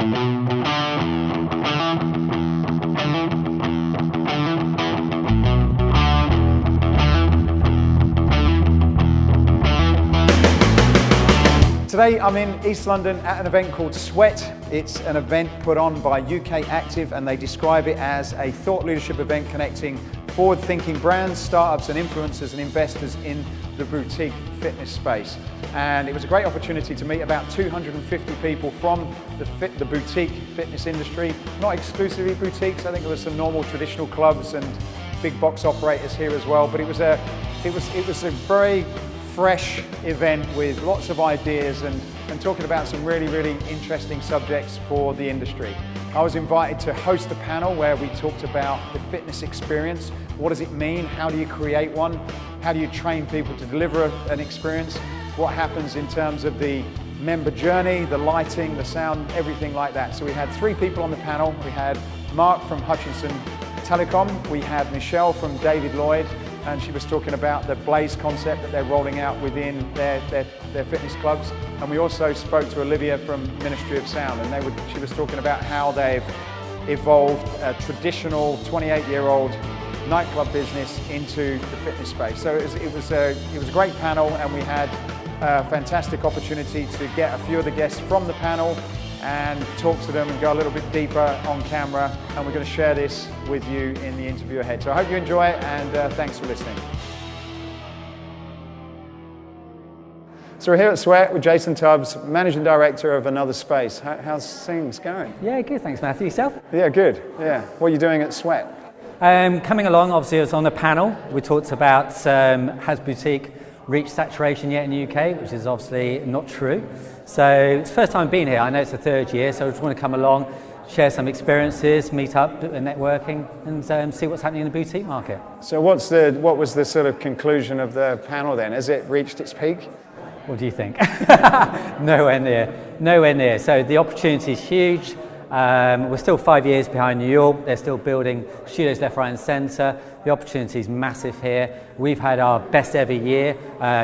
Today I'm in East London at an event called SWEAT. It's an event put on by ukactive, and they describe it as a thought leadership event connecting forward-thinking brands, startups and influencers and investors in the boutique fitness space. And it was a great opportunity to meet about 250 people from the boutique fitness industry, not exclusively boutiques. I think there were some normal traditional clubs and big box operators here as well, but it was a very fresh event with lots of ideas and talking about some really interesting subjects for the industry. I was invited to host a panel where we talked about the fitness experience. What does it mean? How do you create one? How do you train people to deliver an experience? What happens in terms of the member journey, the lighting, the sound, everything like that. So we had 3 people on the panel. We had Mark from Hutchinson Telecom, we had Michelle from David Lloyd, and she was talking about the Blaze concept that they're rolling out within their fitness clubs. And we also spoke to Olivia from Ministry of Sound, and she was talking about how they've evolved a traditional 28-year-old nightclub business into the fitness space. So it was a great panel, and we had a fantastic opportunity to get a few of the guests from the panel and talk to them and go a little bit deeper on camera, and we're going to share this with you in the interview ahead. So I hope you enjoy it, and thanks for listening. So we're here at SWEAT with Jason Tubbs, Managing Director of Another Space. How's things going? Yeah, good, thanks Matthew. Yourself? Yeah, good. Yeah. What are you doing at SWEAT? Coming along, obviously I was on the panel. We talked about has boutique reached saturation yet in the UK, which is obviously not true. So it's the first time I've been here. I know it's the 3rd year, so I just want to come along, share some experiences, meet up, networking, and see what's happening in the boutique market. So what was the sort of conclusion of the panel then? Has it reached its peak? What do you think? Nowhere near. So the opportunity is huge. We're still 5 years behind New York. They're still building studios left, right and centre. The opportunity is massive here. We've had our best ever year,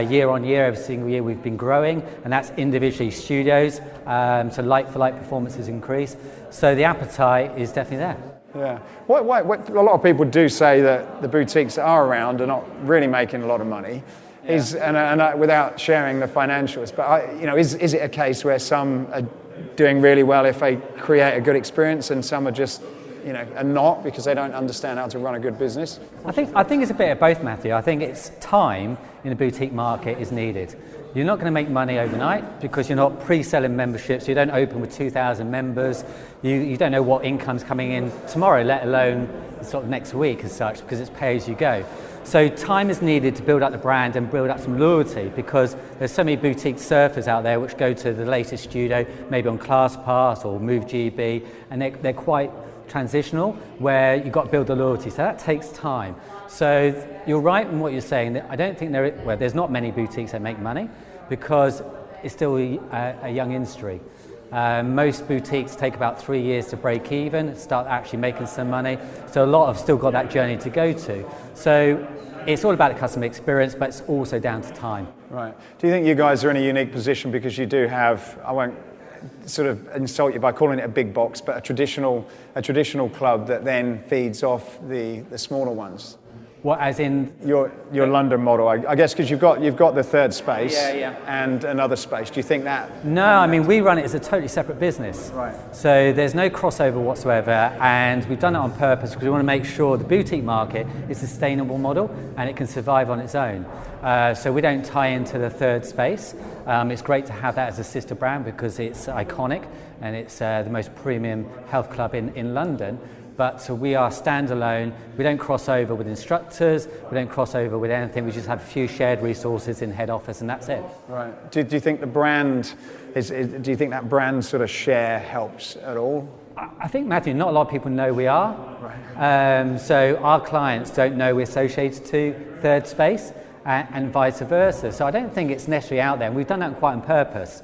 year on year, every single year we've been growing, and that's individually studios. So like-for-like performances increase. So the appetite is definitely there. Yeah. What a lot of people do say that the boutiques that are around are not really making a lot of money. Yeah. Without sharing the financials, but is it a case where some are doing really well if they create a good experience, and some are just are not because they don't understand how to run a good business? I think it's a bit of both, Matthew. I think it's time in the boutique market is needed. You're not going to make money overnight because you're not pre-selling memberships. You don't open with 2,000 members. You don't know what income's coming in tomorrow, let alone sort of next week as such, because it's pay as you go. So time is needed to build up the brand and build up some loyalty, because there's so many boutique surfers out there which go to the latest studio, maybe on ClassPass or Move GB, and they're quite transitional, where you've got to build the loyalty. So that takes time. So you're right in what you're saying. I don't think there's not many boutiques that make money because it's still a young industry. Most boutiques take about 3 years to break even, start actually making some money. So a lot have still got that journey to go to. So it's all about the customer experience, but it's also down to time. Right. Do you think you guys are in a unique position because you do have, I won't sort of insult you by calling it a big box, but a traditional club that then feeds off the smaller ones? What, as in your London model? I guess because you've got the third space, yeah. and another space. Do you think that? No, I mean we run it as a totally separate business. Right. So there's no crossover whatsoever, and we've done it on purpose because we want to make sure the boutique market is a sustainable model and it can survive on its own. So we don't tie into the third space. It's great to have that as a sister brand because it's iconic and it's the most premium health club in London. But so we are standalone. We don't cross over with instructors. We don't cross over with anything. We just have a few shared resources in head office, and that's it. Right. Do you think the brand do you think that brand sort of share helps at all? I think, Matthew, not a lot of people know we are. Right. So our clients don't know we're associated to third space, and vice versa. So I don't think it's necessarily out there. And we've done that quite on purpose.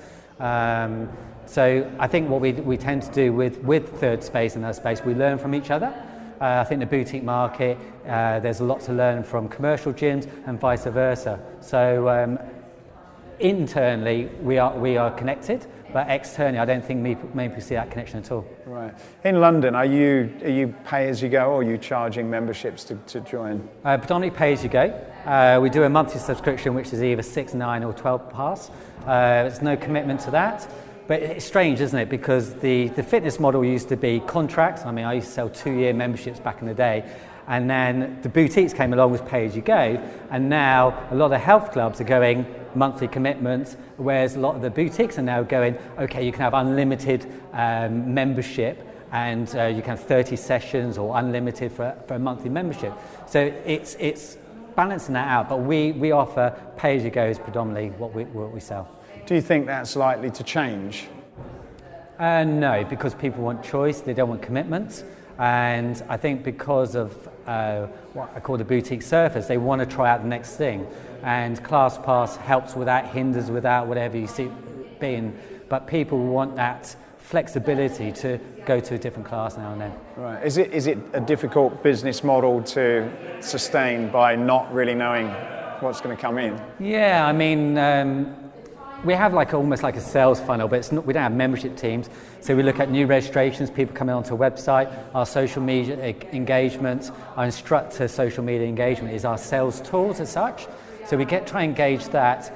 So I think what we tend to do with third space and other space, we learn from each other. I think the boutique market, there's a lot to learn from commercial gyms and vice versa. So internally we are connected, but externally I don't think many people see that connection at all. Right. In London, are you pay as you go, or are you charging memberships to join? Predominantly pay as you go. We do a monthly subscription which is either 6, 9 or 12 pass. There's no commitment to that. But it's strange, isn't it? Because the fitness model used to be contracts. I mean, I used to sell 2-year memberships back in the day. And then the boutiques came along with pay as you go. And now a lot of the health clubs are going monthly commitments, whereas a lot of the boutiques are now going, okay, you can have unlimited membership, and you can have 30 sessions or unlimited for a monthly membership. So it's balancing that out. But we offer pay as you go is predominantly what we sell. Do you think that's likely to change? No, because people want choice, they don't want commitments. And I think because of what I call the boutique surfers, they want to try out the next thing. And ClassPass helps with that, hinders with that, whatever you see it being. But people want that flexibility to go to a different class now and then. Right. Is it a difficult business model to sustain by not really knowing what's going to come in? Yeah, I mean, we have almost like a sales funnel, but it's not, we don't have membership teams. So we look at new registrations, people coming onto a website, our social media engagement, our instructor social media engagement is our sales tools as such. So we try and engage that.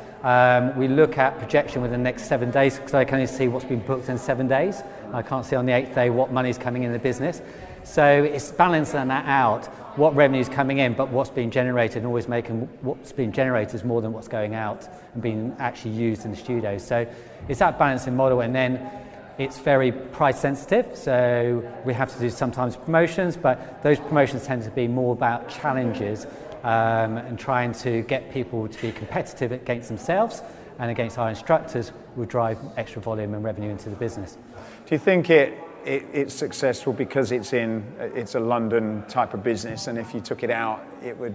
We look at projection within the next 7 days, because I can only see what's been booked in 7 days. I can't see on the 8th day what money's coming in the business. So it's balancing that out, what revenue is coming in, but what's being generated, and always making what's being generated is more than what's going out and being actually used in the studio. So it's that balancing model, and then it's very price sensitive. So we have to do sometimes promotions, but those promotions tend to be more about challenges and trying to get people to be competitive against themselves and against our instructors will drive extra volume and revenue into the business. Do you think it's successful because it's a London type of business, and if you took it out, it would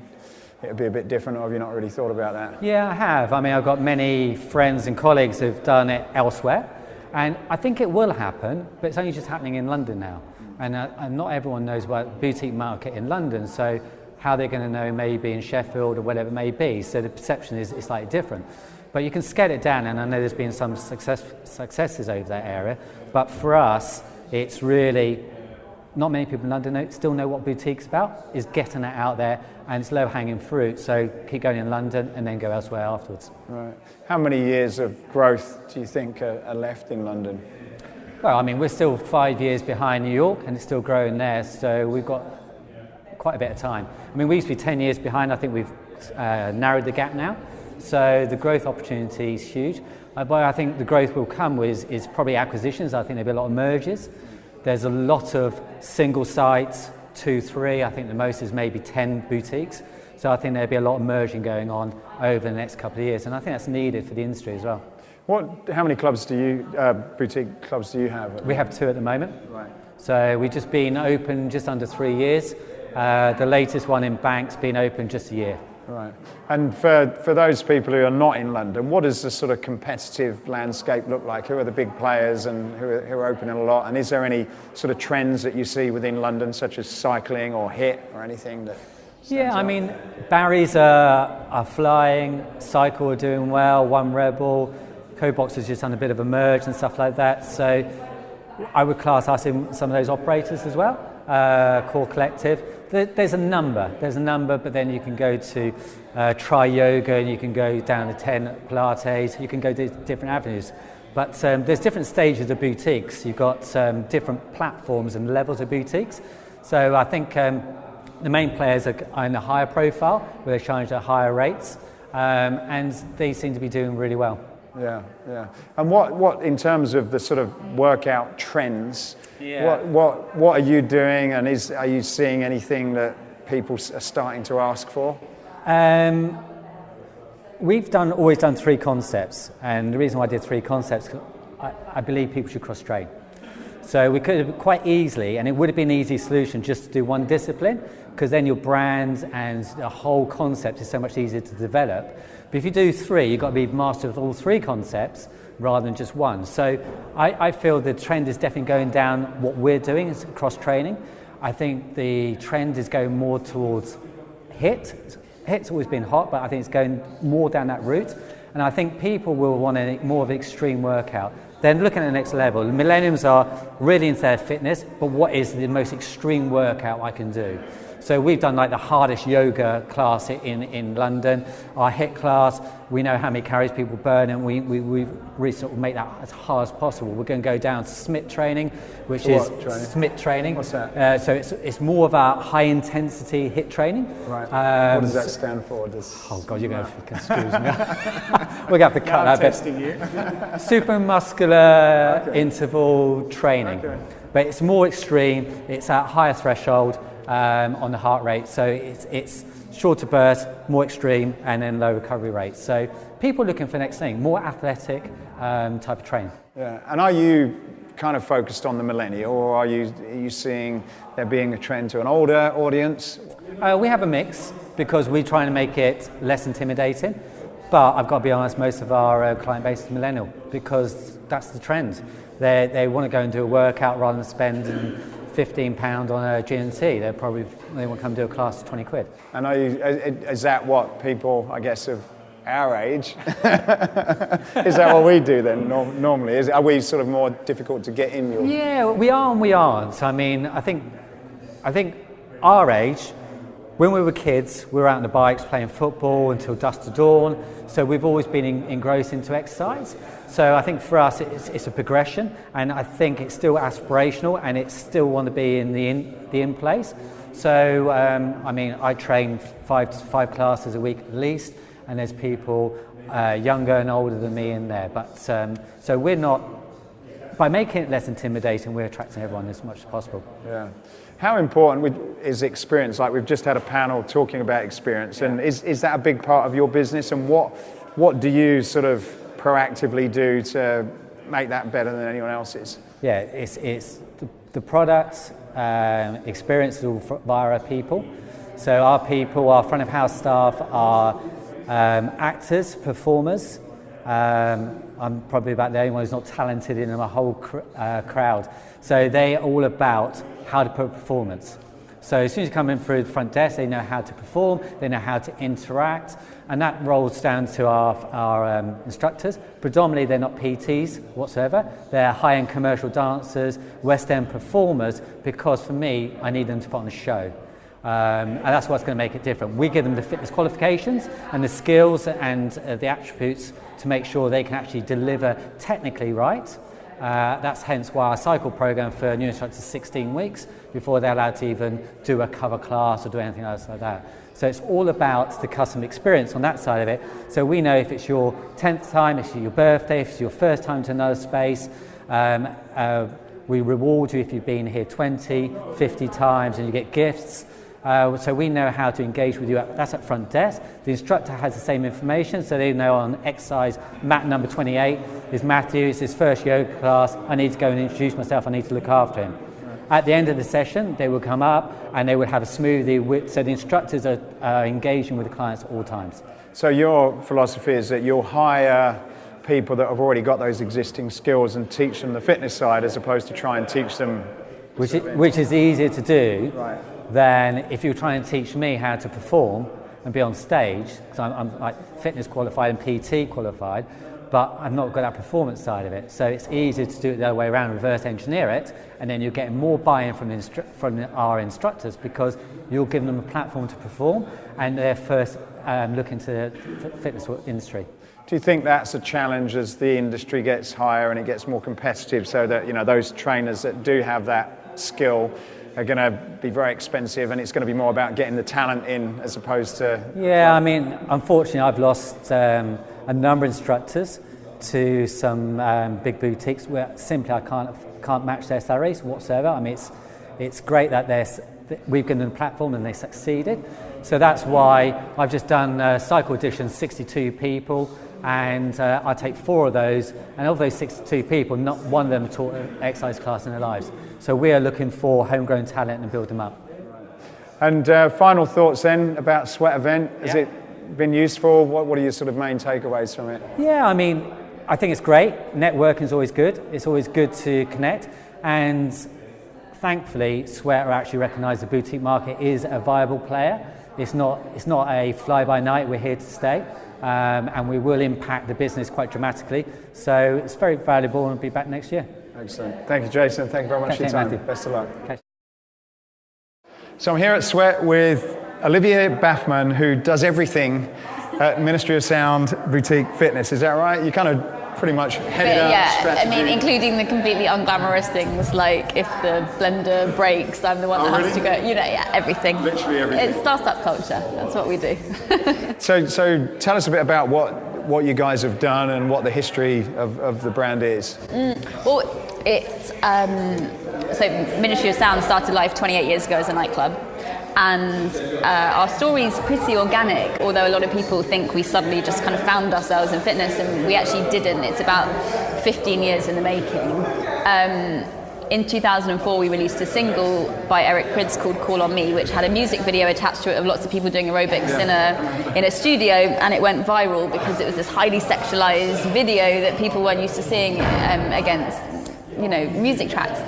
be a bit different, or have you not really thought about that? Yeah, I have. I mean, I've got many friends and colleagues who've done it elsewhere, and I think it will happen, but it's only just happening in London now. And not everyone knows about the boutique market in London, so how they're going to know maybe in Sheffield or whatever it may be. So the perception is slightly different. But you can scale it down, and I know there's been some successes over that area, but for us, it's really, not many people in London still know what boutique's about, is getting it out there, and it's low-hanging fruit, so keep going in London and then go elsewhere afterwards. Right. How many years of growth do you think are left in London? Well, I mean, we're still 5 years behind New York, and it's still growing there, so we've got quite a bit of time. I mean, we used to be 10 years behind. I think we've narrowed the gap now, so the growth opportunity is huge. But I think the growth will come with is probably acquisitions. I think there'll be a lot of mergers. There's a lot of single sites, 2, 3. I think the most is maybe 10 boutiques. So I think there'll be a lot of merging going on over the next couple of years, and I think that's needed for the industry as well. How many clubs boutique clubs do you have? We have 2 at the moment. Right. So we've just been open just under 3 years. The latest one in Bank's been open just a year. Right. And for those people who are not in London, what does the sort of competitive landscape look like? Who are the big players and who are opening a lot? And is there any sort of trends that you see within London, such as cycling or HIIT or anything that stands out? I mean, Barry's are flying, Cycle are doing well, One Rebel, Cobox has just done a bit of a merge and stuff like that. So I would class us in some of those operators as well. Core Collective. There's a number, but then you can go to Try Yoga, and you can go down to 10 Pilates, you can go to different avenues. But there's different stages of boutiques. You've got different platforms and levels of boutiques. So I think the main players are in a higher profile, where they charge at higher rates, and they seem to be doing really well. Yeah. And what in terms of the sort of workout trends, what are you doing, and are you seeing anything that people are starting to ask for? We've always done 3 concepts, and the reason why I did 3 concepts, I believe people should cross-train. So we could have quite easily, and it would have been an easy solution just to do one discipline, because then your brand and the whole concept is so much easier to develop. But if you do 3, you've got to be master of all 3 concepts rather than just one. So I feel the trend is definitely going down. What we're doing is cross-training. I think the trend is going more towards HIIT. HIIT's always been hot, but I think it's going more down that route. And I think people will want more of an extreme workout. They're looking at the next level. The millennials are really into their fitness, but what is the most extreme workout I can do? So we've done like the hardest yoga class in London. Our HIIT class, we know how many calories people burn, and we really sort of make that as hard as possible. We're going to go down to SMIT training, which is SMIT training. What's that? So it's more of a high intensity HIIT training. Right. What does that stand for? Oh God, you're going to excuse me. We're going to have to cut that bit. Testing you. Supramuscular interval training. Okay. But it's more extreme, it's at higher threshold on the heart rate, so it's shorter burst, more extreme, and then low recovery rate. So people are looking for the next thing, more athletic type of training. Yeah, and are you kind of focused on the millennial, or are you seeing there being a trend to an older audience? We have a mix because we're trying to make it less intimidating, but I've got to be honest, most of our client base is millennial because that's the trend. They want to go and do a workout rather than spend £15 on a G&T. They want to come do a class for 20 quid. And is that what people, I guess, of our age, is that what we do then normally? Are we sort of more difficult to get in your... Yeah, we are and we aren't. I mean, I think our age, when we were kids, we were out on the bikes playing football until dusk to dawn, so we've always been engrossed into exercise. So I think for us it's a progression, and I think it's still aspirational, and it still want to be in the in place. So I mean, I train five classes a week at least, and there's people younger and older than me in there. But so we're not, by making it less intimidating, we're attracting everyone as much as possible. Yeah. How important is experience? Like we've just had a panel talking about experience, and is that a big part of your business? And what do you sort of proactively do to make that better than anyone else's? Yeah, it's the products, experience all via our people. So our people, our front of house staff are actors, performers. I'm probably about the only one who's not talented in my whole crowd. So they're all about how to put performance. So as soon as you come in through the front desk, they know how to perform, they know how to interact, and that rolls down to our instructors. Predominantly they're not PTs whatsoever, they're high-end commercial dancers, West End performers, because for me, I need them to put on a show. And that's what's going to make it different. We give them the fitness qualifications and the skills and the attributes to make sure they can actually deliver technically right. That's hence why our cycle program for new instructors is 16 weeks before they're allowed to even do a cover class or do anything else like that. So it's all about the customer experience on that side of it. So we know if it's your 10th time, if it's your birthday, if it's your first time to another space, we reward you if you've been here 20, 50 times and you get gifts. So we know how to engage with you. That's at front desk. The instructor has the same information, so they know on exercise mat number 28 is Matthew, it's his first yoga class, I need to go and introduce myself, I need to look after him. At the end of the session, they will come up and they will have a smoothie, so the instructors are engaging with the clients at all times. So your philosophy is that you'll hire people that have already got those existing skills and teach them the fitness side as opposed to try and teach them... Which is easier to do. Right. Than if you try and teach me how to perform and be on stage, because I'm like fitness qualified and PT qualified, but I've not got that performance side of it. So it's easier to do it the other way around, reverse engineer it, and then you're getting more buy-in from our instructors because you're giving them a platform to perform, and they're first looking to the fitness industry. Do you think that's a challenge as the industry gets higher and it gets more competitive, so that those trainers that do have that skill are going to be very expensive, and it's going to be more about getting the talent in as opposed to... Yeah, I mean, unfortunately, I've lost a number of instructors to some big boutiques where simply I can't match their salaries whatsoever. I mean, it's great that we've given them a platform and they succeeded. So that's why I've just done Cycle Edition, 62 people, and I take 4 of those, and of those 62 people, not one of them taught an exercise class in their lives. So we are looking for homegrown talent and build them up. And final thoughts then about Sweat event. Has it been useful? What are your sort of main takeaways from it? Yeah, I mean, I think it's great. Networking is always good. It's always good to connect. And thankfully, Sweat are actually recognise the boutique market is a viable player. It's not a fly-by-night, we're here to stay. and we will impact the business quite dramatically. So it's very valuable, and we'll be back next year. Excellent. Thank you, Jason. Thank you very much for your time. Matthew. Best of luck. Okay. So I'm here at Sweat with Olivia Brafman, who does everything at Ministry of Sound Boutique Fitness. Is that right? You kind of pretty much headed up strategy. I mean, including the completely unglamorous things like if the blender breaks, I'm the one that has to go, everything. Literally everything. It's startup culture. That's what we do. So tell us a bit about what you guys have done and what the history of the brand is. Well, so Ministry of Sound started life 28 years ago as a nightclub. And our story's pretty organic, although a lot of people think we suddenly just kind of found ourselves in fitness, and we actually didn't. It's about 15 years in the making. In 2004, we released a single by Eric Prydz called Call on Me, which had a music video attached to it of lots of people doing aerobics in a studio, and it went viral because it was this highly sexualized video that people weren't used to seeing against, music tracks.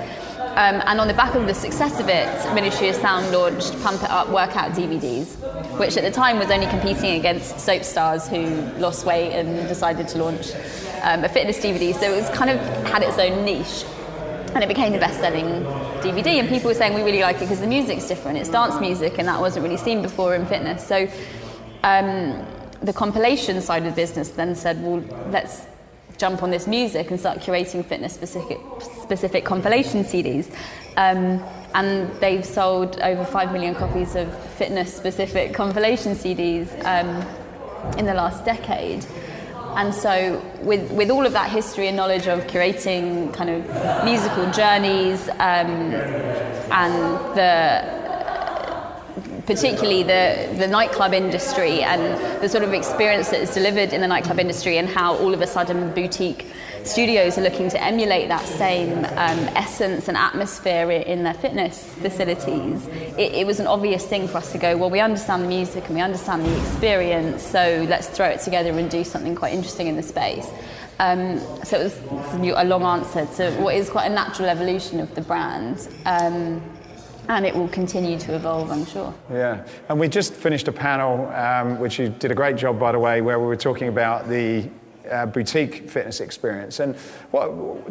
And on the back of the success of it, Ministry of Sound launched Pump It Up workout DVDs, which at the time was only competing against soap stars who lost weight and decided to launch a fitness DVD. So it was kind of had its own niche. And it became the best-selling DVD, and people were saying we really like it because the music's different. It's dance music, and that wasn't really seen before in fitness. So the compilation side of the business then said, well, let's jump on this music and start curating fitness-specific compilation CDs. And they've sold over 5 million copies of fitness-specific compilation CDs in the last decade. And so with all of that history and knowledge of curating kind of musical journeys and particularly the nightclub industry and the sort of experience that is delivered in the nightclub industry, and how all of a sudden boutique studios are looking to emulate that same essence and atmosphere in their fitness facilities, it was an obvious thing for us to go, well, we understand the music and we understand the experience, so let's throw it together and do something quite interesting in the space. So it was a long answer to what is quite a natural evolution of the brand. And it will continue to evolve, I'm sure. Yeah, and we just finished a panel, which you did a great job, by the way, where we were talking about the boutique fitness experience. And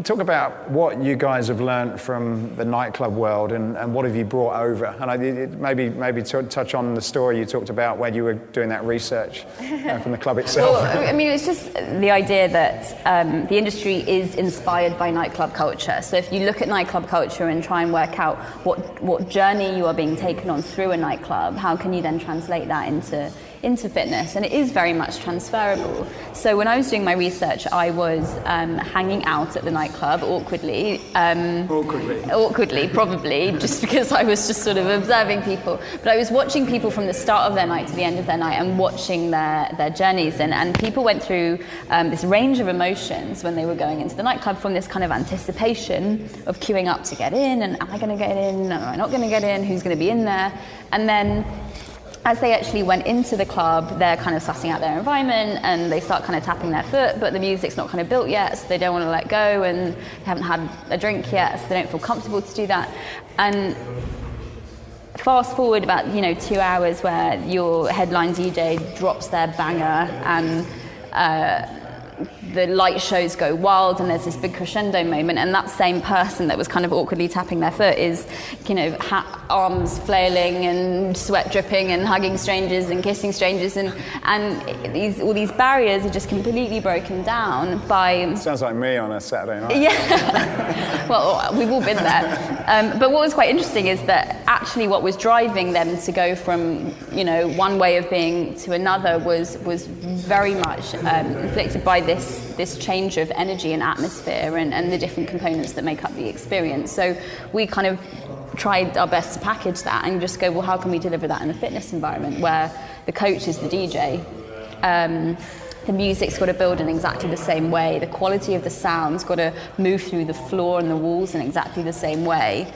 talk about what you guys have learned from the nightclub world, and what have you brought over? And maybe touch on the story you talked about when you were doing that research from the club itself. Well, I mean, it's just the idea that the industry is inspired by nightclub culture. So if you look at nightclub culture and try and work out what journey you are being taken on through a nightclub, how can you then translate that into fitness? And it is very much transferable. So when I was doing my research, I was hanging out at the nightclub awkwardly, probably, just because I was just sort of observing people. But I was watching people from the start of their night to the end of their night and watching their journeys. And people went through this range of emotions when they were going into the nightclub, from this kind of anticipation of queuing up to get in, and am I going to get in, am I not going to get in, who's going to be in there? And then as they actually went into the club, they're kind of sussing out their environment, and they start kind of tapping their foot, but the music's not kind of built yet, so they don't want to let go, and they haven't had a drink yet, so they don't feel comfortable to do that. And fast forward about 2 hours where your headline DJ drops their banger, and the light shows go wild, and there's this big crescendo moment, and that same person that was kind of awkwardly tapping their foot is, arms flailing and sweat dripping and hugging strangers and kissing strangers, and all these barriers are just completely broken down by... Sounds like me on a Saturday night. Yeah. Well, we've all been there. But what was quite interesting is that actually what was driving them to go from, one way of being to another was very much inflicted by this change of energy and atmosphere and the different components that make up the experience. So we kind of tried our best to package that and just go, well, how can we deliver that in a fitness environment where the coach is the DJ? The music's got to build in exactly the same way. The quality of the sound's got to move through the floor and the walls in exactly the same way,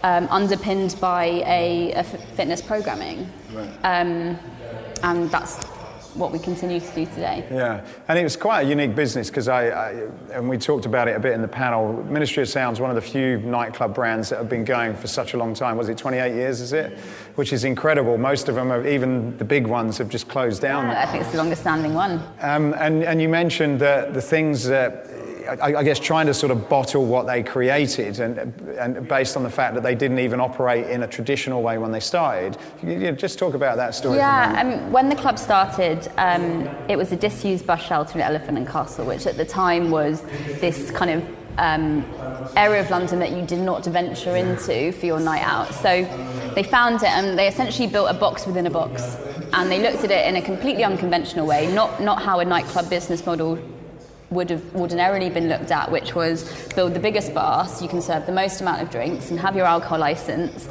underpinned by a fitness programming. Right. And that's what we continue to do today. Yeah, and it was quite a unique business because and we talked about it a bit in the panel. Ministry of Sound's one of the few nightclub brands that have been going for such a long time. Was it 28 years, is it? Which is incredible. Most of them, even the big ones, have just closed down. Yeah, I think it's the longest standing one. And you mentioned that the things that, I guess, trying to sort of bottle what they created and based on the fact that they didn't even operate in a traditional way when they started. Just talk about that story. Yeah, when the club started, it was a disused bus shelter in Elephant and Castle, which at the time was this kind of area of London that you did not venture into for your night out. So they found it and they essentially built a box within a box. And they looked at it in a completely unconventional way, not how a nightclub business model would have ordinarily been looked at, which was build the biggest bar so you can serve the most amount of drinks and have your alcohol license,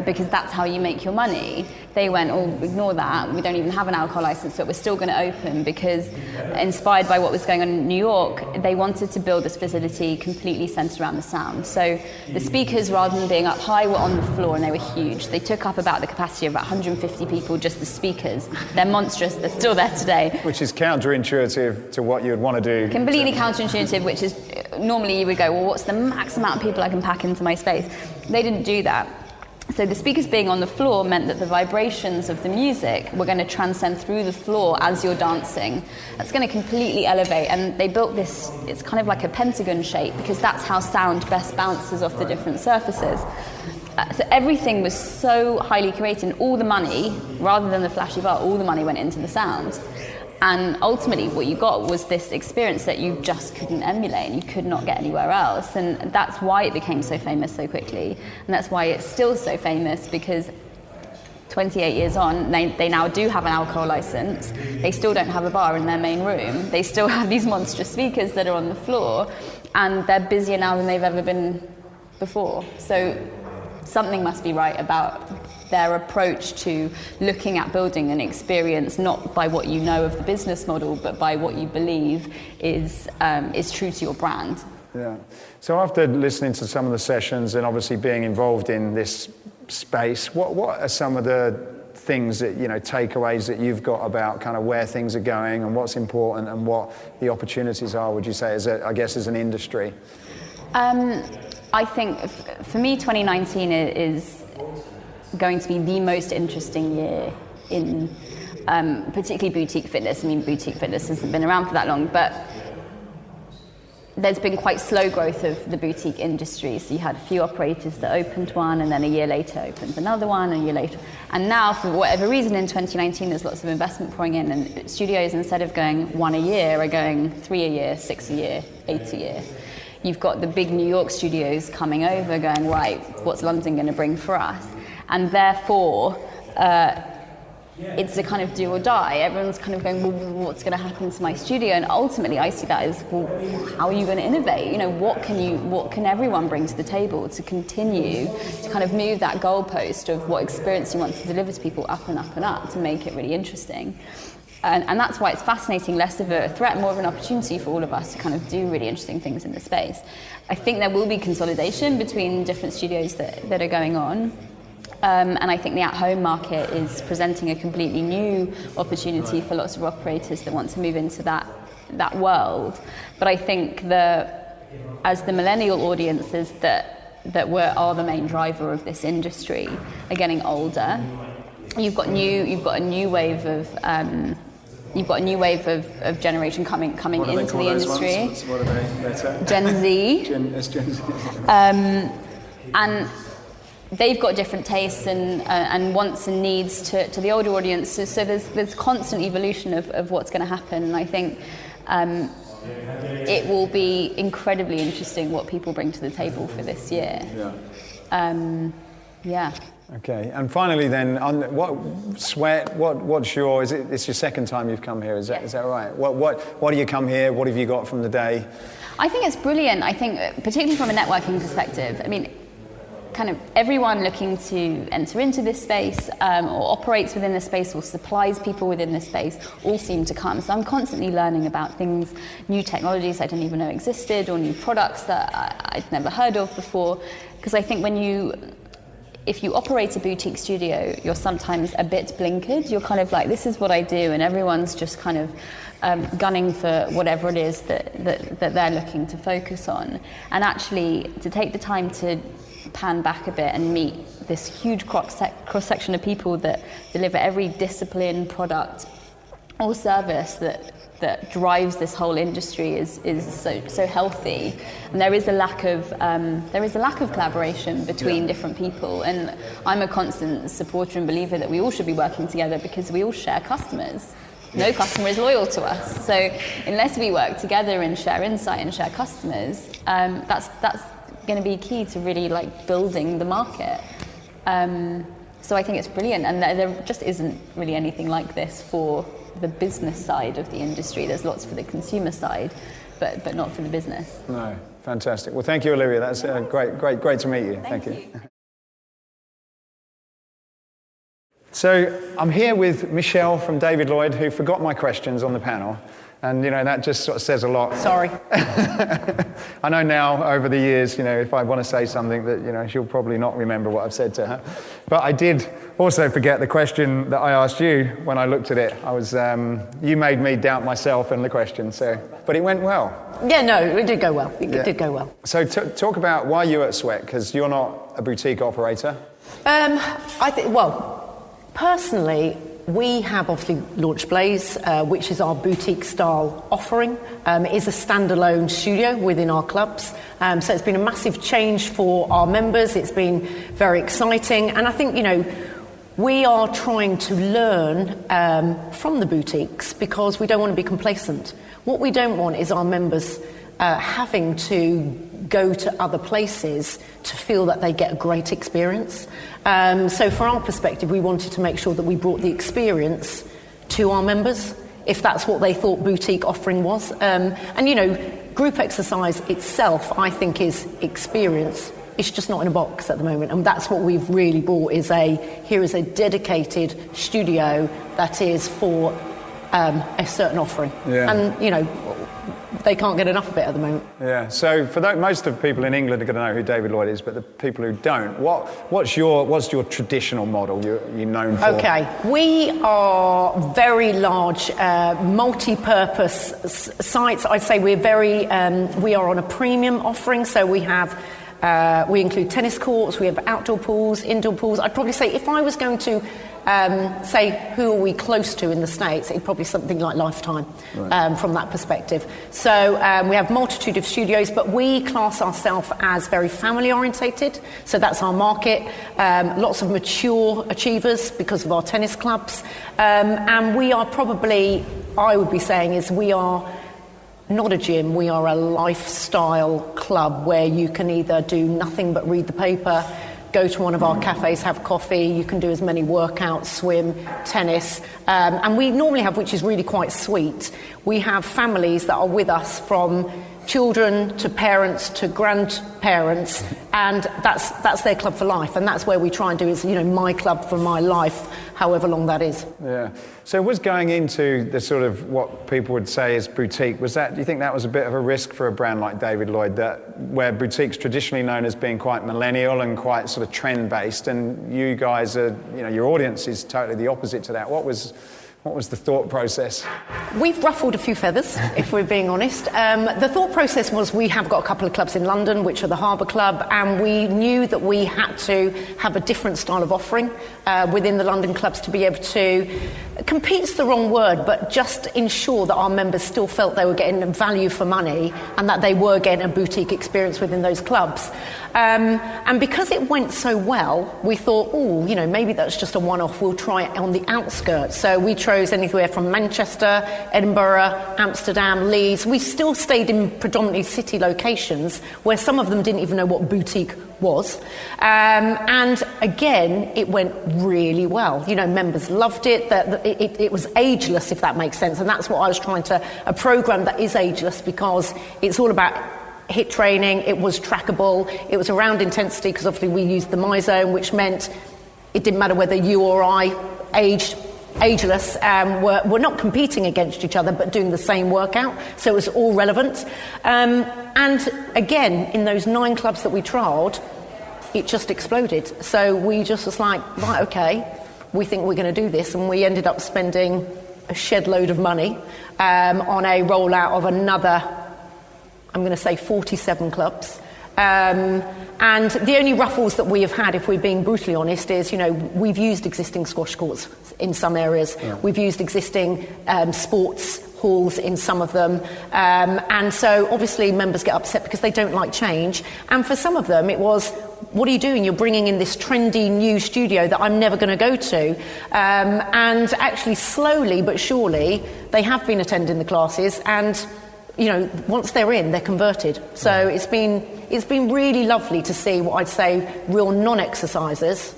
because that's how you make your money. They went, oh, ignore that, we don't even have an alcohol license, but we're still going to open, because inspired by what was going on in New York, they wanted to build this facility completely centered around the sound. So the speakers, rather than being up high, were on the floor, and they were huge. They took up about the capacity of about 150 people, just the speakers. They're monstrous, they're still there today. Which is counterintuitive to what you would want to do. Completely counterintuitive, which is, normally you would go, well, what's the max amount of people I can pack into my space? They didn't do that. So the speakers being on the floor meant that the vibrations of the music were going to transcend through the floor as you're dancing. That's going to completely elevate, and they built this, it's kind of like a pentagon shape, because that's how sound best bounces off the different surfaces. So everything was so highly curated, and all the money, rather than the flashy bar, all the money went into the sound. And ultimately what you got was this experience that you just couldn't emulate and you could not get anywhere else. And that's why it became so famous so quickly. And that's why it's still so famous, because 28 years on, they now do have an alcohol license. They still don't have a bar in their main room. They still have these monstrous speakers that are on the floor, and they're busier now than they've ever been before. So something must be right about their approach to looking at building an experience, not by what you know of the business model, but by what you believe is true to your brand. Yeah. So after listening to some of the sessions and obviously being involved in this space, what are some of the things that, takeaways that you've got about kind of where things are going and what's important and what the opportunities are, would you say, as an industry? I think for me 2019 is going to be the most interesting year in particularly boutique fitness. I mean, boutique fitness hasn't been around for that long, but there's been quite slow growth of the boutique industry. So you had a few operators that opened one, and then a year later opened another one, and a year later. And now, for whatever reason, in 2019, there's lots of investment pouring in, and studios, instead of going 1 a year, are going 3 a year, 6 a year, 8 a year. You've got the big New York studios coming over going, right, what's London going to bring for us? And therefore, it's a kind of do or die. Everyone's kind of going, well, what's going to happen to my studio? And ultimately, I see that as, well, how are you going to innovate? What can everyone bring to the table to continue to kind of move that goalpost of what experience you want to deliver to people up and up and up to make it really interesting? And that's why it's fascinating, less of a threat, more of an opportunity for all of us to kind of do really interesting things in the space. I think there will be consolidation between different studios that are going on. And I think the at-home market is presenting a completely new opportunity for lots of operators that want to move into that world. But I think as the millennial audiences that are the main driver of this industry are getting older, you've got a new wave of generation coming into the industry. What are they? Gen Z. Gen Z. And they've got different tastes and wants and needs to the older audiences. So there's constant evolution of what's going to happen. And I think it will be incredibly interesting what people bring to the table for this year. Yeah. Okay, and finally then, what's your, it's your second time you've come here, is that right? What do you come here, what have you got from the day? I think it's brilliant. I think, particularly from a networking perspective, I mean, kind of everyone looking to enter into this space or operates within this space or supplies people within this space all seem to come. So I'm constantly learning about things, new technologies I didn't even know existed, or new products that I'd never heard of before. Because I think when you if you operate a boutique studio, you're sometimes a bit blinkered. You're kind of like, this is what I do, and everyone's just kind of gunning for whatever it is that they're looking to focus on. And actually, to take the time to pan back a bit and meet this huge cross-section of people that deliver every discipline, product, or service that drives this whole industry is so healthy, and there is a lack of collaboration between different people. And I'm a constant supporter and believer that we all should be working together because we all share customers. No customer is loyal to us, so unless we work together and share insight and share customers, that's going to be key to really like building the market. So I think it's brilliant, and there just isn't really anything like this for the business side of the industry. There's lots for the consumer side, but not for the business. No, fantastic. Well, thank you, Olivia. That's great to meet you. Thank you. So I'm here with Michelle from David Lloyd, who forgot my questions on the panel. And, that just sort of says a lot. Sorry. I know now, over the years, if I want to say something that, she'll probably not remember what I've said to her. But I did also forget the question that I asked you when I looked at it. You made me doubt myself and the question, but it went well. Yeah, no, it did go well. It did go well. So talk about why you're at Sweat, because you're not a boutique operator. Personally, we have obviously launched Blaze, which is our boutique-style offering. It is a standalone studio within our clubs. So it's been a massive change for our members. It's been very exciting. And I think, we are trying to learn from the boutiques because we don't want to be complacent. What we don't want is our members having to go to other places to feel that they get a great experience. So from our perspective, we wanted to make sure that we brought the experience to our members, if that's what they thought boutique offering was. Group exercise itself, I think, is experience. It's just not in a box at the moment. And that's what we've really brought, here is a dedicated studio that is for a certain offering. Yeah. And, they can't get enough of it at the moment. Yeah. So for most of the people in England are going to know who David Lloyd is, but the people who don't, what's your traditional model you're known for? Okay. We are very large, multi-purpose sites. I'd say we are on a premium offering. So we include tennis courts, we have outdoor pools, indoor pools. I'd probably say if I was going to say who are we close to in the States, it'd probably something like Lifetime. Right. From that perspective. So we have multitude of studios, but we class ourselves as very family orientated. So that's our market. Lots of mature achievers because of our tennis clubs. And we are probably, I would be saying, we are not a gym, we are a lifestyle club where you can either do nothing but read the paper, go to one of our cafes, have coffee, you can do as many workouts, swim, tennis, and we normally have, which is really quite sweet, we have families that are with us from children to parents to grandparents, and that's their club for life, and that's where we try and do is, my club for my life, however long that is. Yeah. So was going into the sort of what people would say is boutique, do you think that was a bit of a risk for a brand like David Lloyd, where boutiques traditionally known as being quite millennial and quite sort of trend-based, and you guys are, your audience is totally the opposite to that. What was the thought process? We've ruffled a few feathers, if we're being honest. The thought process was we have got a couple of clubs in London, which are the Harbour Club, and we knew that we had to have a different style of offering within the London clubs to be able to, compete's the wrong word, but just ensure that our members still felt they were getting value for money and that they were getting a boutique experience within those clubs. And because it went so well, we thought, maybe that's just a one-off, we'll try it on the outskirts. So we chose anywhere from Manchester, Edinburgh, Amsterdam, Leeds. We still stayed in predominantly city locations where some of them didn't even know what boutique was. And again, it went really well. Members loved it. It was ageless, if that makes sense. And that's what I was trying to, a program that is ageless because it's all about HIIT training, it was trackable, it was around intensity because obviously we used the MyZone, which meant it didn't matter whether you or I ageless, we're not competing against each other but doing the same workout, so it was all relevant. And again, in those 9 clubs that we trialled, it just exploded. So we just was like, right, okay, we think we're going to do this, and we ended up spending a shed load of money on a rollout of another, I'm going to say 47 clubs. And the only ruffles that we have had, if we're being brutally honest, is, we've used existing squash courts in some areas. Yeah. We've used existing sports halls in some of them. And so obviously members get upset because they don't like change. And for some of them it was, what are you doing? You're bringing in this trendy new studio that I'm never going to go to. And actually slowly but surely they have been attending the classes, and once they're in, they're converted. So it's been really lovely to see what I'd say real non-exercisers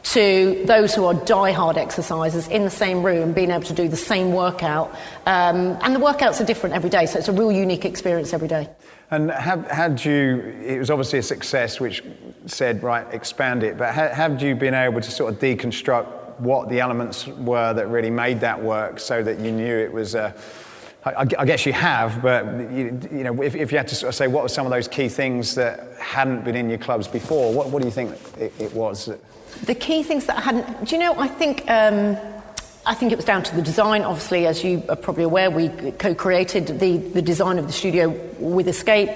to those who are die-hard exercisers in the same room, being able to do the same workout. And the workouts are different every day, so it's a real unique experience every day. And it was obviously a success which said, right, expand it, but have you been able to sort of deconstruct what the elements were that really made that work, so that you knew it was I guess you have, but if you had to sort of say what were some of those key things that hadn't been in your clubs before, what do you think it was? The key things that hadn't, I think it was down to the design. Obviously, as you are probably aware, we co-created the design of the studio with Escape.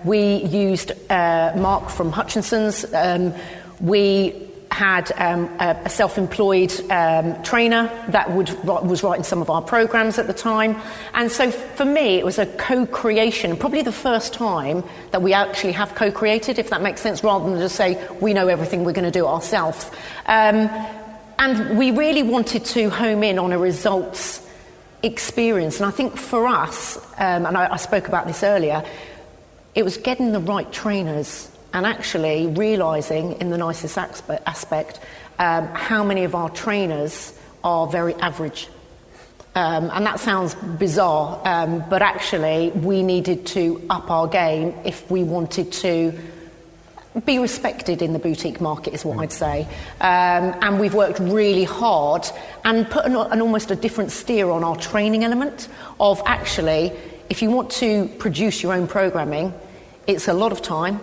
We used Mark from Hutchinson's. We had a self-employed trainer that was writing some of our programs at the time. And so for me, it was a co-creation, probably the first time that we actually have co-created, if that makes sense, rather than just say, we know everything, we're going to do it ourselves. And we really wanted to home in on a results experience. And I think for us, and I spoke about this earlier, it was getting the right trainers and actually realising, in the nicest aspect, how many of our trainers are very average. And that sounds bizarre, but actually we needed to up our game if we wanted to be respected in the boutique market, is what I'd say. And we've worked really hard and put an almost a different steer on our training element of, actually, if you want to produce your own programming, it's a lot of time,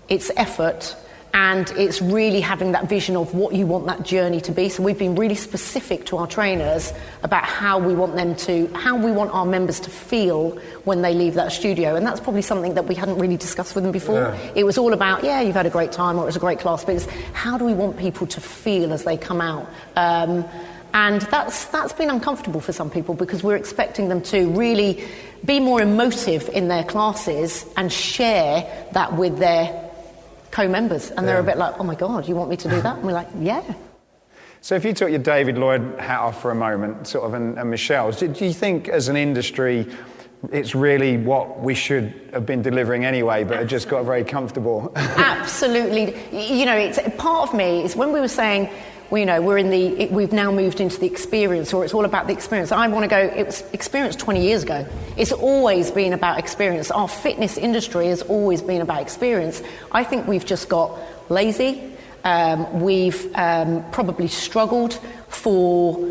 it's effort, and it's really having that vision of what you want that journey to be. So we've been really specific to our trainers about how we want our members to feel when they leave that studio. And that's probably something that we hadn't really discussed with them before. Yeah. It was all about, you've had a great time, or it was a great class, but it's how do we want people to feel as they come out? And that's been uncomfortable for some people, because we're expecting them to really be more emotive in their classes and share that with their co-members, and they're a bit like, oh my God, you want me to do that? And we're like, yeah. So if you took your David Lloyd hat off for a moment, sort of, and Michelle's, do you think as an industry it's really what we should have been delivering anyway, but it just got very comfortable? Absolutely. It's part of me is when we were saying, we've now moved into the experience, or it's all about the experience. I want to go, it was experience 20 years ago. It's always been about experience. Our fitness industry has always been about experience. I think we've just got lazy. We've probably struggled for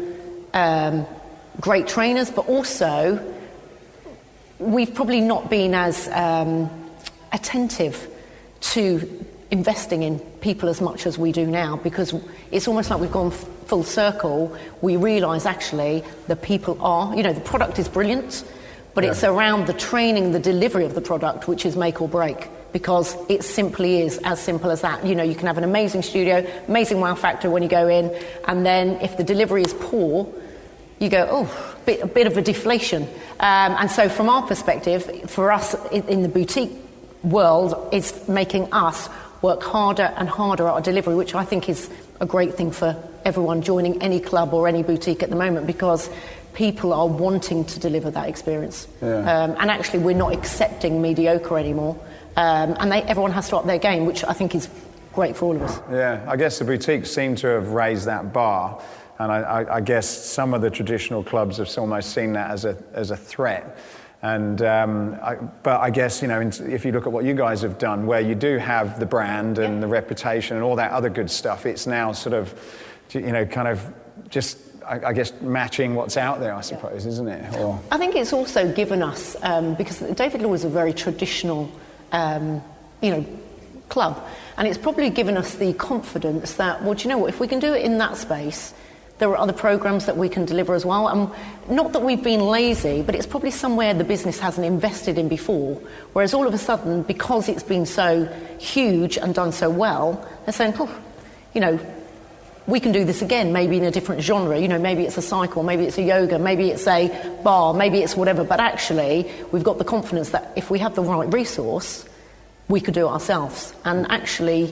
great trainers, but also we've probably not been as attentive to investing in people as much as we do now, because it's almost like we've gone full circle. We realise actually the people are, the product is brilliant, but it's around the training, the delivery of the product, which is make or break, because it simply is as simple as that. You can have an amazing studio, amazing wow factor when you go in, and then if the delivery is poor, you go, a bit of a deflation. And so from our perspective, for us in the boutique world, it's making us work harder and harder at our delivery, which I think is a great thing for everyone joining any club or any boutique at the moment, because people are wanting to deliver that experience. Yeah. And actually we're not accepting mediocre anymore. And everyone has to up their game, which I think is great for all of us. Yeah, I guess the boutiques seem to have raised that bar. And I guess some of the traditional clubs have almost seen that as a threat. And but I guess if you look at what you guys have done, where you do have the brand and the reputation and all that other good stuff, it's now sort of kind of just I guess matching what's out there, I suppose, isn't it? Or... I think it's also given us because David Lloyd is a very traditional club. And it's probably given us the confidence that, well, do you know what, if we can do it in that space, there are other programs that we can deliver as well. And not that we've been lazy, but it's probably somewhere the business hasn't invested in before. Whereas all of a sudden, because it's been so huge and done so well, they're saying, oh, you know, we can do this again, maybe in a different genre. You know, maybe it's a cycle, maybe it's a yoga, maybe it's a bar, maybe it's whatever. But actually, we've got the confidence that if we have the right resource, we could do it ourselves. And actually,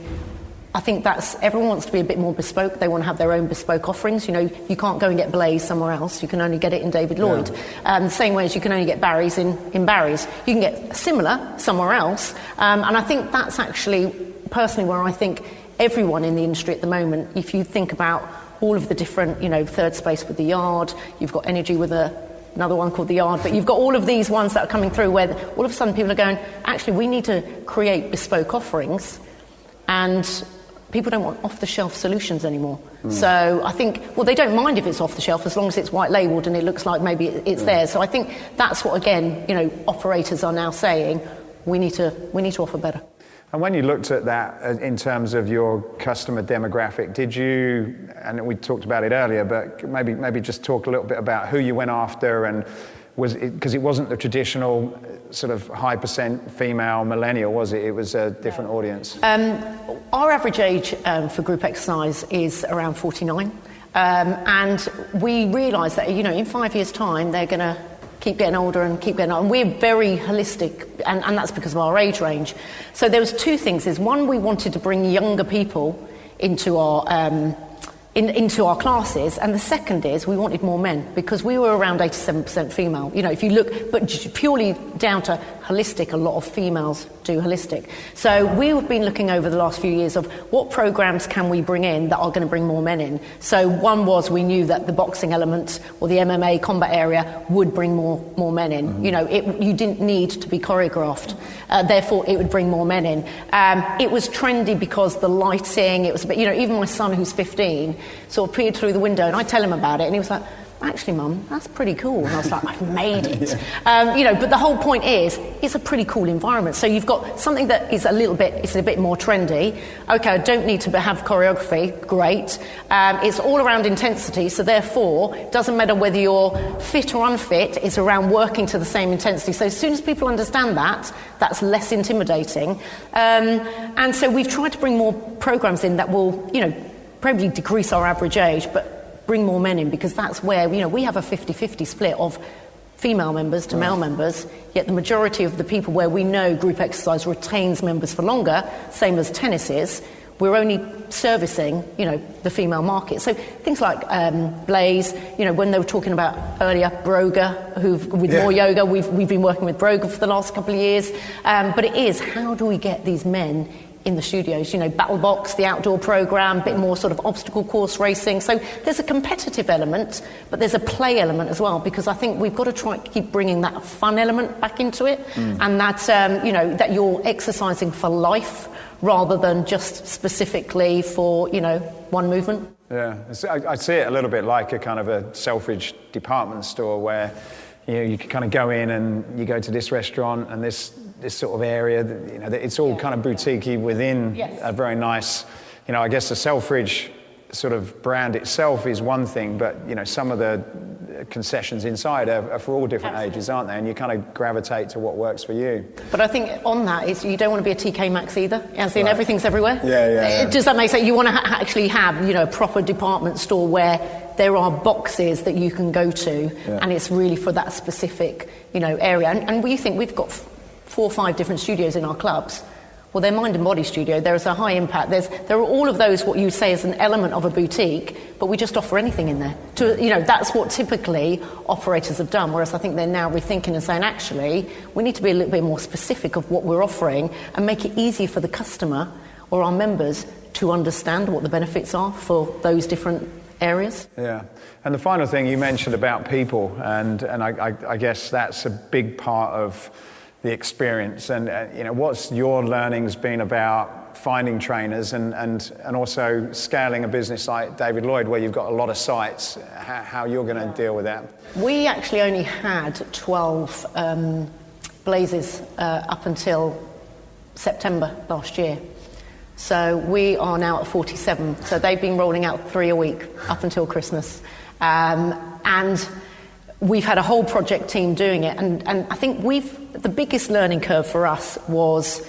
I think that's, everyone wants to be a bit more bespoke. They want to have their own bespoke offerings. You know, you can't go and get Blaze somewhere else. You can only get it in David Lloyd. The same way as you can only get Barry's in Barry's. You can get similar somewhere else. And I think that's actually, personally, where I think everyone in the industry at the moment, if you think about all of the different, you know, Third Space with the Yard, you've got Energy with another one called the Yard, but you've got all of these ones that are coming through where all of a sudden people are going, actually, we need to create bespoke offerings, and people don't want off-the-shelf solutions anymore. So I think, well, they don't mind if it's off-the-shelf as long as it's white-labelled and it looks like maybe it's there. So I think that's what, again, you know, operators are now saying, we need to offer better. And when you looked at that in terms of your customer demographic, did you, and we talked about it earlier, but maybe just talk a little bit about who you went after, and was it, because it wasn't the traditional sort of high percent female millennial, was it? It was a different audience. Our average age for group exercise is around 49. And we realised that, you know, in 5 years' time, they're going to keep getting older and keep getting older. And we're very holistic, and that's because of our age range. So there was two things. Is one, we wanted to bring younger people into our into our classes, and the second is we wanted more men, because we were around 87% female. You know, if you look, but purely down to holistic, a lot of females do holistic. So we've been looking over the last few years of what programs can we bring in that are going to bring more men in. So one was, we knew that the boxing element or the MMA combat area would bring more men in. Mm-hmm. You know, you didn't need to be choreographed, therefore it would bring more men in. It was trendy because the lighting, it was a bit, you know, even my son who's 15 sort of peered through the window and I tell him about it and he was like, actually, Mum, that's pretty cool. And I was like, I've made it. You know, but the whole point is, it's a pretty cool environment. So you've got something that is it's a bit more trendy. Okay, I don't need to have choreography. Great. It's all around intensity. So therefore, it doesn't matter whether you're fit or unfit. It's around working to the same intensity. So as soon as people understand that, that's less intimidating. And so we've tried to bring more programs in that will, you know, probably decrease our average age, but bring more men in, because that's where, you know, we have a 50-50 split of female members to male members, yet the majority of the people where we know group exercise retains members for longer, same as tennis is, we're only servicing, you know, the female market. So things like Blaze, you know, when they were talking about earlier, Broga, with more yoga, we've been working with Broga for the last couple of years, but it is, how do we get these men in the studios, you know, Battle Box, the outdoor program, a bit more sort of obstacle course racing. So there's a competitive element, but there's a play element as well, because I think we've got to try to keep bringing that fun element back into it, and that, you know, that you're exercising for life rather than just specifically for, you know, one movement. Yeah, I see it a little bit like a kind of a Selfridge department store where, you know, you can kind of go in and you go to this restaurant and this sort of area, you know, it's all kind of boutique-y within a very nice, you know, I guess the Selfridge sort of brand itself is one thing, but, you know, some of the concessions inside are for all different ages, aren't they? And you kind of gravitate to what works for you. But I think on that is, you don't want to be a TK Maxx either, as in everything's everywhere. Yeah. Does that make sense? You want to actually have, you know, a proper department store where there are boxes that you can go to, and it's really for that specific, you know, area. And we think we've got 4 or 5 different studios in our clubs. Well, they're mind and body studio. There's a high impact. There are all of those, what you say is an element of a boutique, but we just offer anything in there. You know, that's what typically operators have done, whereas I think they're now rethinking and saying, actually, we need to be a little bit more specific of what we're offering and make it easier for the customer or our members to understand what the benefits are for those different areas. Yeah, and the final thing you mentioned about people, and I guess that's a big part of the experience, and you know, what's your learnings been about finding trainers and also scaling a business like David Lloyd, where you've got a lot of sites, how you're going to deal with that? We actually only had 12 Blazes up until September last year. So we are now at 47. So they've been rolling out 3 a week up until Christmas. And we've had a whole project team doing it. And I think the biggest learning curve for us was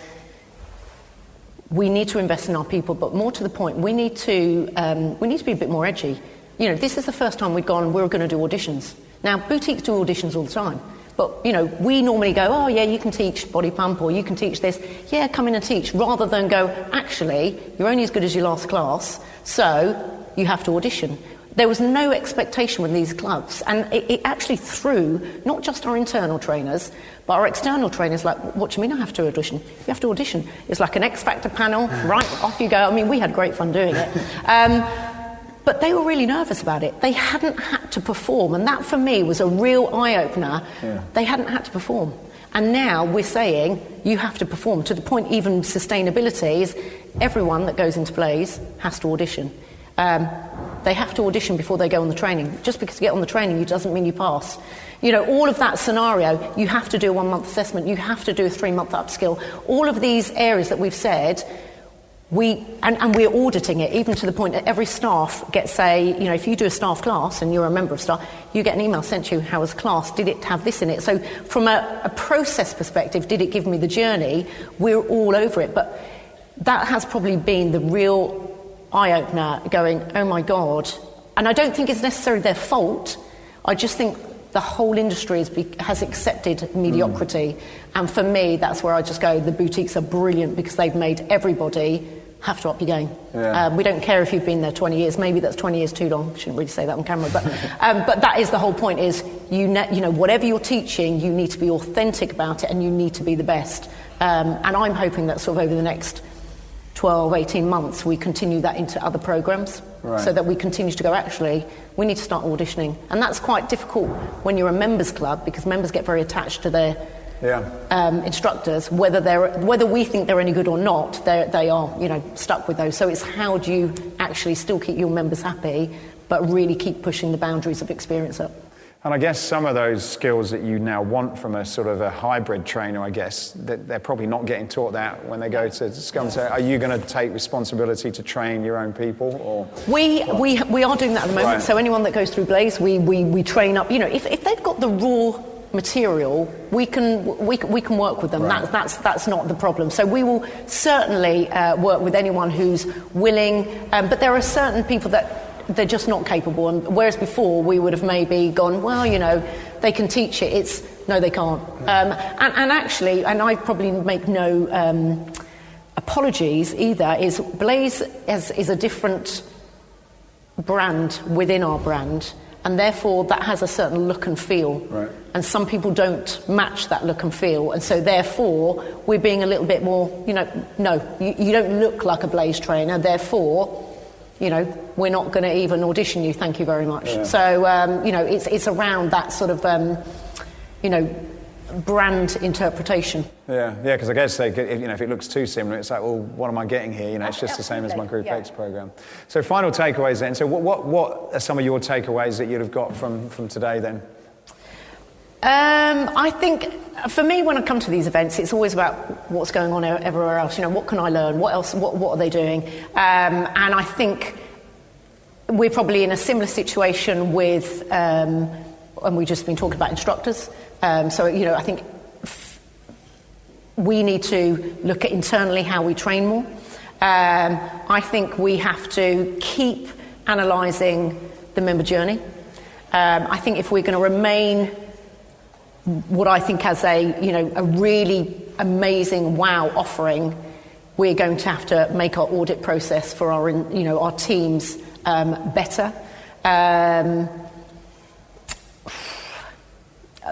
we need to invest in our people, but more to the point, we need to be a bit more edgy. You know, this is the first time we're going to do auditions. Now, boutiques do auditions all the time. But, you know, we normally go, oh, yeah, you can teach body pump or you can teach this. Yeah, come in and teach, rather than go, actually, you're only as good as your last class, so you have to audition. There was no expectation with these clubs, and it actually threw not just our internal trainers, but our external trainers, like, what do you mean I have to audition? You have to audition. It's like an X Factor panel, right, off you go. I mean, we had great fun doing it. But they were really nervous about it. They hadn't had to perform, and that for me was a real eye-opener. Yeah. They hadn't had to perform. And now we're saying you have to perform, to the point even sustainability is everyone that goes into Blaze has to audition. They have to audition before they go on the training. Just because you get on the training, it doesn't mean you pass. You know, all of that scenario, you have to do a 1-month assessment, you have to do a 3-month upskill. All of these areas that we've said, we're auditing it, even to the point that every staff gets if you do a staff class and you're a member of staff, you get an email sent to you, how was class, did it have this in it? So from a process perspective, did it give me the journey? We're all over it, but that has probably been the real eye-opener, going, oh my God. And I don't think it's necessarily their fault, I just think the whole industry has accepted mediocrity. And for me, that's where I just go, the boutiques are brilliant because they've made everybody have to up your game. Yeah. We don't care if you've been there 20 years. Maybe that's 20 years too long. Shouldn't really say that on camera. But that is the whole point, is you know, whatever you're teaching, you need to be authentic about it and you need to be the best. And I'm hoping that sort of over the next 12, 18 months, we continue that into other programs. Right. So that we continue to go, actually, we need to start auditioning. And that's quite difficult when you're a members club, because members get very attached to their instructors, whether we think they're any good or not, they are, you know, stuck with those. So it's how do you actually still keep your members happy, but really keep pushing the boundaries of experience up. And I guess some of those skills that you now want from a sort of a hybrid trainer, I guess, that they're probably not getting taught that when they go to Scum. So are you going to take responsibility to train your own people? Or we are doing that at the moment. Right. So anyone that goes through Blaze, we train up. You know, if they've got the raw material, we can work with them. Right. That's not the problem. So we will certainly work with anyone who's willing. But there are certain people that they're just not capable, and whereas before we would have maybe gone, well, you know, they can teach it. No, they can't. And actually, and I probably make no apologies either, is Blaze is a different brand within our brand, and therefore that has a certain look and feel. Right. And some people don't match that look and feel, and so therefore we're being a little bit more, you know, no, you don't look like a Blaze trainer, therefore, you know, we're not going to even audition you, thank you very much. Yeah. So, you know, it's around that sort of, you know, brand interpretation. Yeah, because I guess you know, if it looks too similar, it's like, well, what am I getting here? You know, it's just the same as my Group X program. So final takeaways then. So what are some of your takeaways that you'd have got from today then? I think for me, when I come to these events, it's always about what's going on everywhere else. You know, what can I learn? What else? What are they doing? And I think we're probably in a similar situation with, and we've just been talking about instructors. So, you know, I think we need to look at internally how we train more. I think we have to keep analysing the member journey. I think if we're going to remain what I think as a really amazing wow offering, we're going to have to make our audit process for our teams better.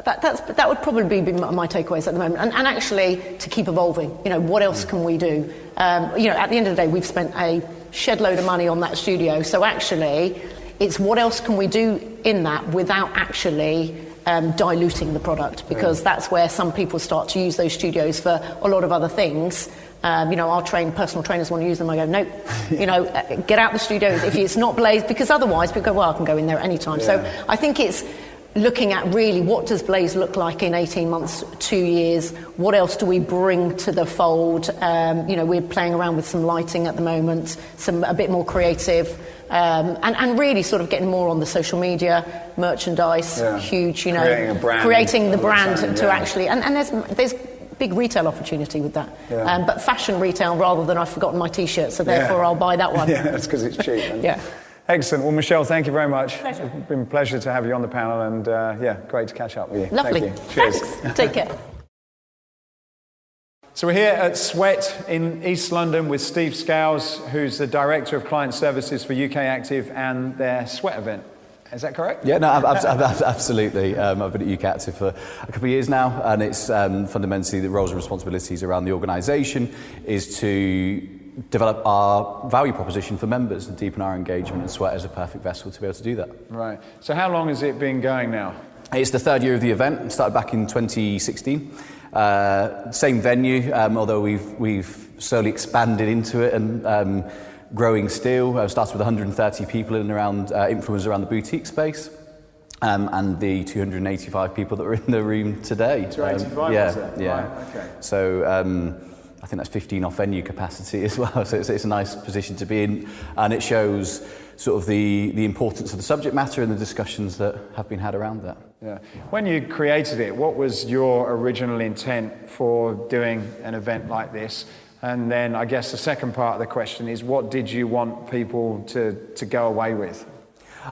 That would probably be my takeaways at the moment, and actually to keep evolving. You know, what else can we do? You know, at the end of the day, we've spent a shed load of money on that studio, so actually it's what else can we do in that without actually diluting the product, because that's where some people start to use those studios for a lot of other things. You know, our personal trainers want to use them. I go, nope, you know, get out the studios if it's not Blaze, because otherwise people go, well, I can go in there at any time. Yeah. So I think it's looking at really what does Blaze look like in 18 months, 2 years, what else do we bring to the fold? We're playing around with some lighting at the moment, a bit more creative, and really sort of getting more on the social media, merchandise, huge, creating a brand, creating the brand to yeah. actually, and there's big retail opportunity with that, but fashion retail rather than I've forgotten my t-shirt, so therefore I'll buy that one. Yeah, that's because it's cheap. Yeah. Excellent. Well, Michelle, thank you very much. Pleasure. It's been a pleasure to have you on the panel, and great to catch up with you. Lovely. Thank you. Cheers. Thanks. Take care. So we're here at SWET in East London with Steve Scales, who's the Director of Client Services for UK Active and their SWET event. Is that correct? Yeah, no, absolutely. I've been at UK Active for a couple of years now, and it's fundamentally the roles and responsibilities around the organisation is to develop our value proposition for members and deepen our engagement, and SWET is a perfect vessel to be able to do that. Right. So how long has it been going now? It's the third year of the event. It started back in 2016. Same venue, although we've slowly expanded into it and growing still. Started with 130 people in and around influencers around the boutique space. And the 285 people that were in the room today. 285, yeah. Right, okay. So I think that's 15 off venue capacity as well. So it's a nice position to be in, and it shows sort of the importance of the subject matter and the discussions that have been had around that. Yeah. When you created it, what was your original intent for doing an event like this? And then I guess the second part of the question is, what did you want people to go away with?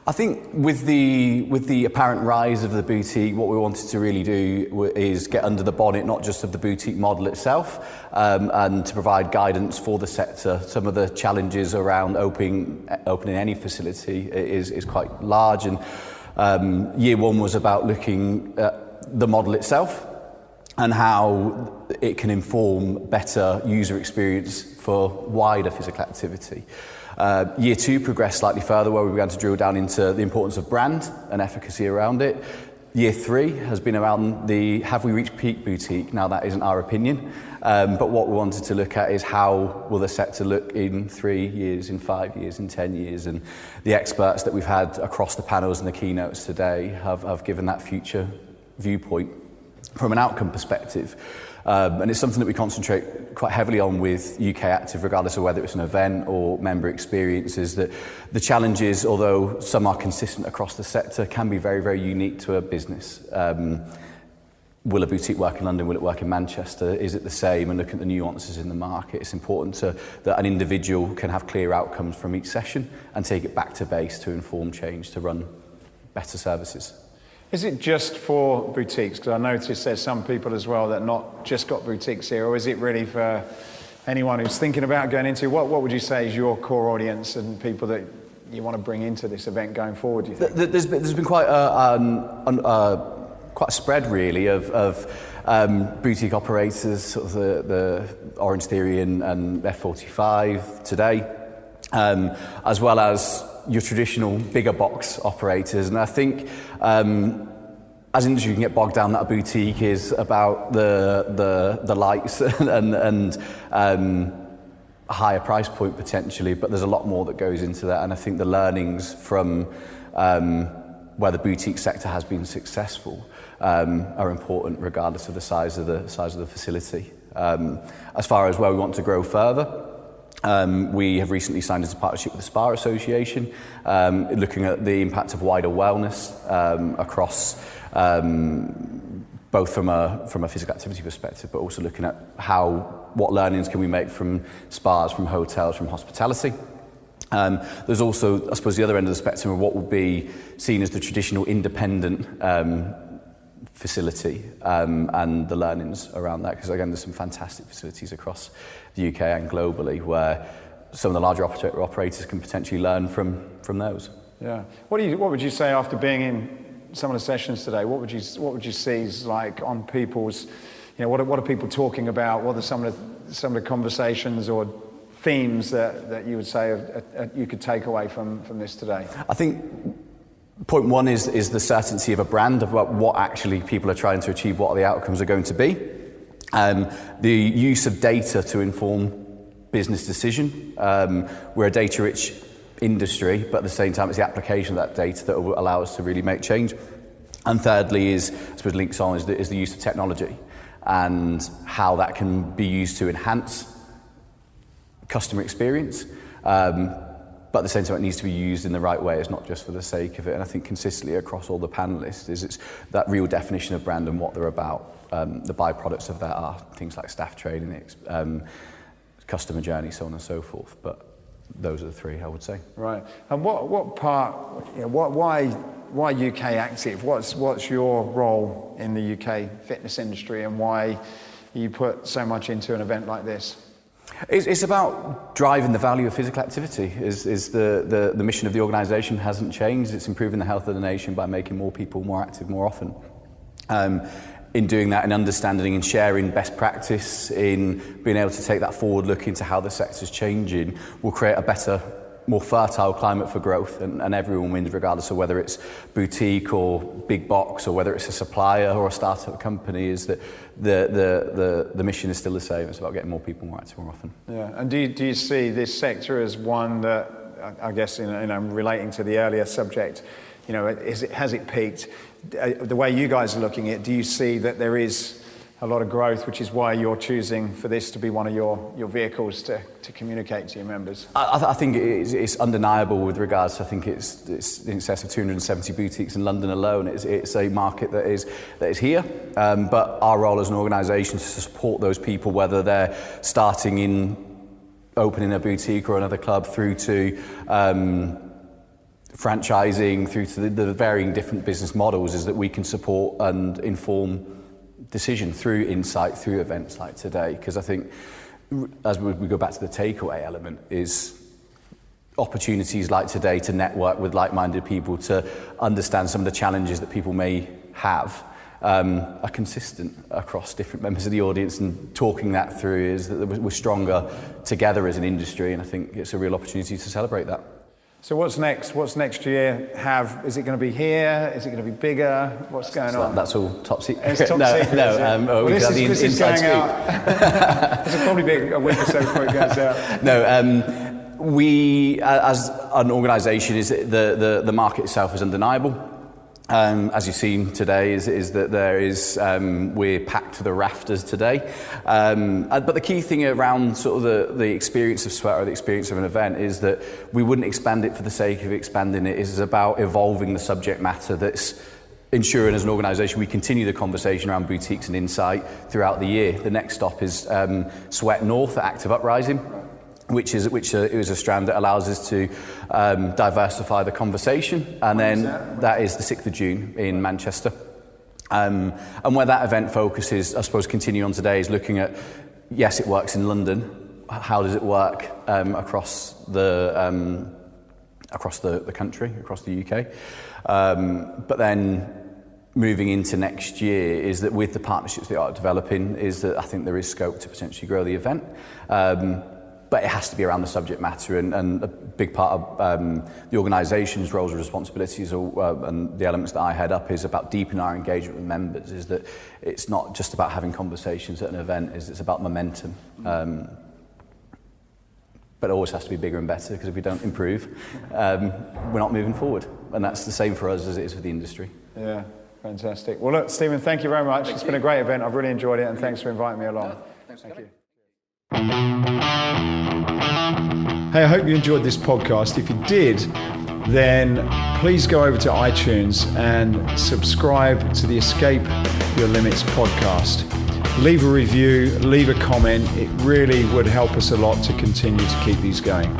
I think with the apparent rise of the boutique, what we wanted to really do is get under the bonnet, not just of the boutique model itself, and to provide guidance for the sector. Some of the challenges around opening any facility is quite large, and year one was about looking at the model itself and how it can inform better user experience for wider physical activity. Year two progressed slightly further, where we began to drill down into the importance of brand and efficacy around it. Year three has been around have we reached peak boutique? Now that isn't our opinion, but what we wanted to look at is how will the sector look in 3 years, in 5 years, in 10 years, and the experts that we've had across the panels and the keynotes today have given that future viewpoint from an outcome perspective. And it's something that we concentrate quite heavily on with UK Active, regardless of whether it's an event or member experience, is that the challenges, although some are consistent across the sector, can be very, very unique to a business. Will a boutique work in London? Will it work in Manchester? Is it the same? And look at the nuances in the market. It's important that an individual can have clear outcomes from each session and take it back to base to inform change, to run better services. Is it just for boutiques? Because I noticed there's some people as well that not just got boutiques here, or is it really for anyone who's thinking about going into? What would you say is your core audience and people that you want to bring into this event going forward, do you think? There's been quite a spread really of boutique operators, sort of the Orange Theory and F45 today, as well as your traditional bigger box operators. And I think as an industry you can get bogged down that a boutique is about the lights and a higher price point potentially, but there's a lot more that goes into that. And I think the learnings from where the boutique sector has been successful are important regardless of the size of the facility. As far as where we want to grow further, we have recently signed into a partnership with the Spa Association, looking at the impact of wider wellness across both from a physical activity perspective, but also looking at what learnings can we make from spas, from hotels, from hospitality. There's also, I suppose, the other end of the spectrum of what would be seen as the traditional independent facility and the learnings around that, because again there's some fantastic facilities across the UK and globally where some of the larger operators can potentially learn from those. Yeah. What would you say after being in some of the sessions today? What would you see is like on people's, what are people talking about? What are some of the conversations or themes that you would say you could take away from this today? I think point one is the certainty of a brand, of what actually people are trying to achieve, what the outcomes are going to be. The use of data to inform business decision. We're a data-rich industry, but at the same time it's the application of that data that will allow us to really make change. And thirdly is, I suppose links on, is the use of technology and how that can be used to enhance customer experience. But at the same time, it needs to be used in the right way. It's not just for the sake of it. And I think consistently across all the panelists it's that real definition of brand and what they're about. The byproducts of that are things like staff training, customer journey, so on and so forth. But those are the three, I would say. Right. And what part? Why UK Active? What's your role in the UK fitness industry, and why you put so much into an event like this? It's about driving the value of physical activity. Is the mission of the organisation hasn't changed. It's improving the health of the nation by making more people more active more often. In doing that and understanding and sharing best practice, in being able to take that forward look into how the sector's changing, will create a better, more fertile climate for growth, and everyone wins, regardless of whether it's boutique or big box, or whether it's a supplier or a startup company. Is that the mission is still the same. It's about getting more people more active more often. Yeah. And do you see this sector as one that, I guess, relating to the earlier subject, has it peaked? The way you guys are looking at it, do you see that there is a lot of growth, which is why you're choosing for this to be one of your vehicles to communicate to your members? I think it's undeniable with regards to, I think it's in excess of 270 boutiques in London alone. It's a market that is here, but our role as an organisation is to support those people, whether they're starting in opening a boutique or another club, through to franchising, through to the varying different business models, is that we can support and inform decision through insight, through events like today. Because I think, as we go back to the takeaway element, is opportunities like today to network with like-minded people, to understand some of the challenges that people may have, are consistent across different members of the audience, and talking that through is that we're stronger together as an industry, and I think it's a real opportunity to celebrate that. So what's next? What's next year? Is it going to be here? Is it going to be bigger? What's going on? That's all top secret. It's top secret. No, this is going out. This will probably be a week or so before it goes out. No, we as an organisation, is the market itself is undeniable. As you've seen today, is that there is we're packed to the rafters today. But the key thing around sort of the experience of Sweat, or the experience of an event, is that we wouldn't expand it for the sake of expanding it. It's about evolving the subject matter that's ensuring, as an organisation, we continue the conversation around boutiques and insight throughout the year. The next stop is Sweat North at Active Uprising, which is a strand that allows us to diversify the conversation. And then that is the 6th of June in Manchester. And where that event focuses, I suppose, continue on today, is looking at, yes, it works in London. How does it work across the country, across the UK? But then moving into next year, is that with the partnerships that are developing, is that I think there is scope to potentially grow the event. But it has to be around the subject matter, and a big part of the organisation's roles and responsibilities, and the elements that I head up, is about deepening our engagement with members. Is that it's not just about having conversations at an event, it's about momentum. But it always has to be bigger and better, because if we don't improve, we're not moving forward. And that's the same for us as it is for the industry. Yeah, fantastic. Well, look, Stephen, thank you very much. It's been a great event. I've really enjoyed it, and thanks for inviting me along. Thank you. Hey, I hope you enjoyed this podcast. If you did, then please go over to iTunes and subscribe to the Escape Your Limits podcast. Leave a review, leave a comment. It really would help us a lot to continue to keep these going.